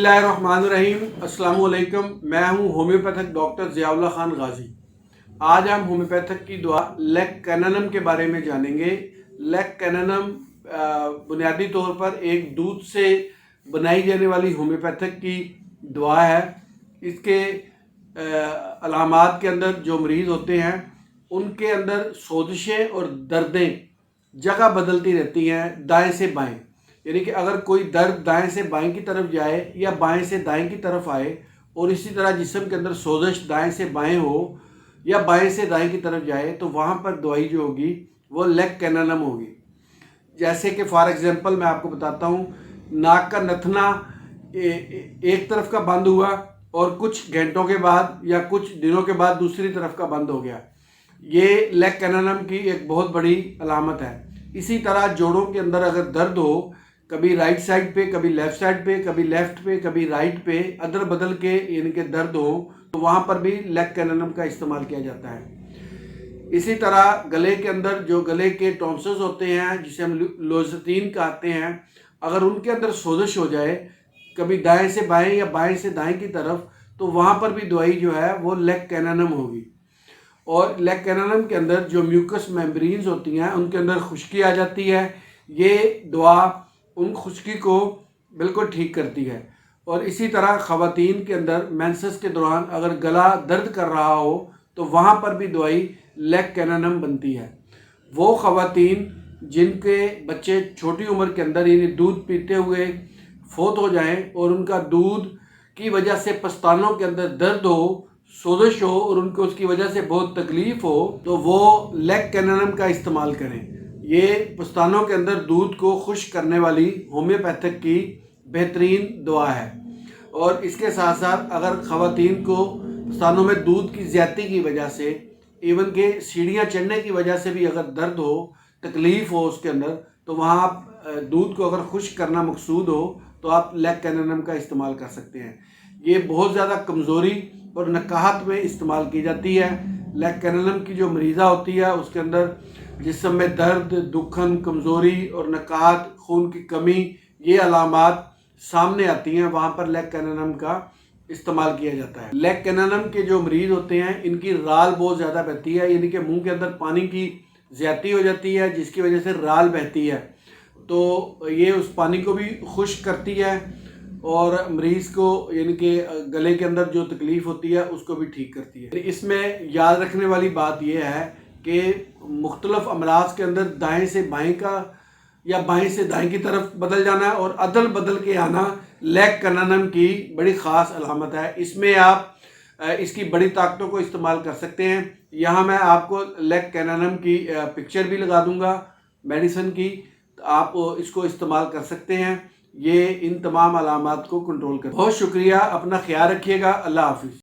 बिस्मिल्लाहिर्रहमानिर्रहीम। अस्सलाम वालेकुम। मैं हूं होम्योपैथिक डॉक्टर ज़ियाउल्लाह खान गाजी। आज हम होम्योपैथिक की दवा लेग कैननम के बारे में जानेंगे। लेग कैननम बुनियादी तौर पर एक दूध से बनाई जाने वाली होम्योपैथिक की दवा है। इसके अलामात के अंदर जो मरीज़ होते हैं उनके अंदर सोजिशें और दर्दें जगह बदलती रहती हैं दाएं से बाएं, यानी कि अगर कोई दर्द दाएं से बाएं की तरफ जाए या बाएं से दाएं की तरफ आए और इसी तरह जिस्म के अंदर सोजिश दाएं से बाएं हो या बाएं से दाएं की तरफ जाए तो वहाँ पर दवाई जो होगी वो लेग कैननम होगी। जैसे कि फॉर एग्जांपल मैं आपको बताता हूँ, नाक का नथना एक तरफ का बंद हुआ और कुछ घंटों के बाद या कुछ दिनों के बाद दूसरी तरफ का बंद हो गया, ये लेग कैननम की एक बहुत बड़ी अलामत है। इसी तरह जोड़ों के अंदर अगर दर्द हो, कभी राइट साइड पे, कभी लेफ्ट साइड पे, कभी लेफ्ट पे, कभी राइट पे, अदल बदल के यानी कि दर्द हो, तो वहाँ पर भी लेग कैननम का इस्तेमाल किया जाता है। इसी तरह गले के अंदर जो गले के टॉन्सिल्स होते हैं जिसे हम लोज़तीन कहते हैं, अगर उनके अंदर सोजिश हो जाए कभी दाएं से बाएं या बाएं से दाएं की तरफ, तो वहाँ पर भी दवाई जो है वो लेग कैननम होगी। और लेग कैननम के अंदर जो म्यूकस मेम्ब्रेन्स होती हैं उनके अंदर खुश्की आ जाती है। ये दवा उन खुश्की को बिल्कुल ठीक करती है। और इसी तरह ख़वातीन के अंदर मेंसेस के दौरान अगर गला दर्द कर रहा हो तो वहाँ पर भी दवाई लेग कैननम बनती है। वो ख़वातीन जिनके बच्चे छोटी उम्र के अंदर यानी दूध पीते हुए फोत हो जाएं और उनका दूध की वजह से पस्तानों के अंदर दर्द हो, सोजिश हो और उनको उसकी वजह से बहुत तकलीफ हो, तो वो लेग कैननम का इस्तेमाल करें। ये पस्तानों के अंदर दूध को खुश्क करने वाली होम्योपैथिक की बेहतरीन दवा है। और इसके साथ साथ अगर ख़वातीन को पस्तानों में दूध की ज़्यादती की वजह से, इवन के सीढ़ियाँ चढ़ने की वजह से भी अगर दर्द हो, तकलीफ़ हो उसके अंदर, तो वहाँ आप दूध को अगर खुश्क करना मकसूद हो तो आप लेग कैननम का इस्तेमाल कर सकते हैं। ये बहुत ज़्यादा कमज़ोरी और नकाहत में इस्तेमाल की जाती है। लेग कैननम की जो मरीज़ा होती है उसके अंदर जिस्म में दर्द, दुखन, कमज़ोरी और नकाहत, खून की कमी, ये अलामात सामने आती हैं, वहाँ पर लेग कैननम का इस्तेमाल किया जाता है। लेग कैननम के जो मरीज़ होते हैं इनकी राल बहुत ज़्यादा बहती है, यानी कि मुंह के अंदर पानी की ज़्यादती हो जाती है जिसकी वजह से राल बहती है, तो ये उस पानी को भी खुश्क करती है और मरीज़ को यानी कि गले के अंदर जो तकलीफ़ होती है उसको भी ठीक करती है। इसमें याद रखने वाली बात यह है कि मुख्तलिफ अमराज के अंदर दाएं से बाएं का या बाएं से दाएं की तरफ बदल जाना और अदल बदल के आना लेग कैननम की बड़ी ख़ास अलामत है। इसमें आप इसकी बड़ी ताकतों को इस्तेमाल कर सकते हैं। यहाँ मैं आपको लेग कैननम की पिक्चर भी लगा दूँगा मेडिसिन की, तो आप इसको इस्तेमाल कर सकते हैं। ये इन तमाम अलामात को कंट्रोल कर। बहुत शुक्रिया, अपना ख्याल रखिएगा। अल्लाह हाफिज़।